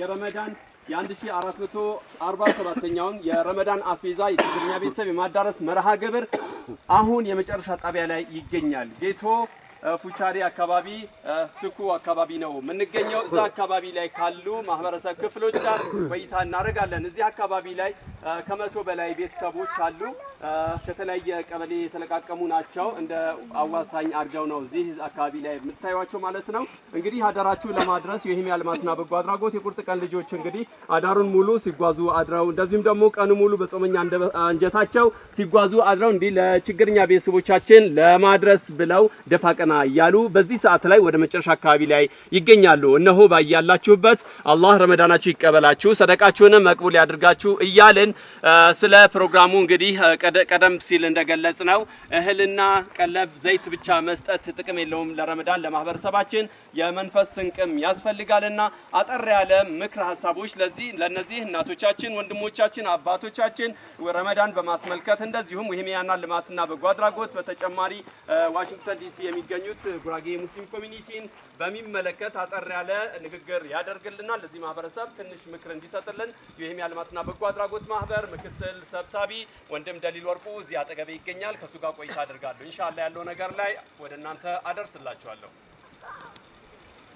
የረመዳን የ1447ኛውን የረመዳን አስቤዛ የትግርኛ ቤተሰብ የማዳረስ መርሃ ግብር አሁን የመጨረሻ ጣቢያ ላይ ይገኛል። ጌቶ ፉቻሪ አካባቢ ስኩ አካባቢ ነው የምንገኘው። እዛ አካባቢ ላይ ካሉ ማህበረሰብ ክፍሎች ጋር ቆይታ እናደርጋለን። እዚህ አካባቢ ላይ ከመቶ በላይ ቤተሰቦች አሉ። ከተለያየ ቀበሌ የተለቃቀሙ ናቸው። እንደ አዋሳኝ አድርገው ነው እዚህ አካባቢ ላይ የምታዩዋቸው ማለት ነው። እንግዲህ አዳራችሁ ለማድረስ የሂሚያ ልማትና በጎ አድራጎት የቁርጥ ቀን ልጆች እንግዲህ አዳሩን ሙሉ ሲጓዙ አድረው እንደዚሁም ደግሞ ቀኑ ሙሉ በጾመኛ አንጀታቸው ሲጓዙ አድረው እንዲህ ለችግርኛ ቤተሰቦቻችን ለማድረስ ብለው ደፋ ቀና እያሉ በዚህ ሰዓት ላይ ወደ መጨረሻ አካባቢ ላይ ይገኛሉ። እነሆ ባያላችሁበት አላህ ረመዳናችሁ ይቀበላችሁ፣ ሰደቃችሁንም መቅቡል ያድርጋችሁ እያልን ስለ ፕሮግራሙ እንግዲህ ቀደም ሲል እንደገለጽ ነው እህልና ቀለብ ዘይት ብቻ መስጠት ጥቅም የለውም ለረመዳን ለማህበረሰባችን የመንፈስ ስንቅም ያስፈልጋልና አጠር ያለ ምክር ሐሳቦች ለነዚህ እናቶቻችን ወንድሞቻችን አባቶቻችን ረመዳን በማስመልከት እንደዚሁም የሂሚያና ልማትና በጎ አድራጎት በተጨማሪ ዋሽንግተን ዲሲ የሚገኙት ጉራጌ ሙስሊም ኮሚኒቲን በሚመለከት አጠር ያለ ንግግር ያደርግልናል። ለዚህ ማህበረሰብ ትንሽ ምክር እንዲሰጥልን የሂሚያ ልማትና በጎ አድራጎት ማህበር ምክትል ሰብሳቢ ወንድም ደሊል ወርቁ እዚህ አጠገቤ ይገኛል። ከሱ ጋር ቆይታ አደርጋለሁ። ኢንሻአላህ ያለው ነገር ላይ ወደ እናንተ አደርስላችኋለሁ።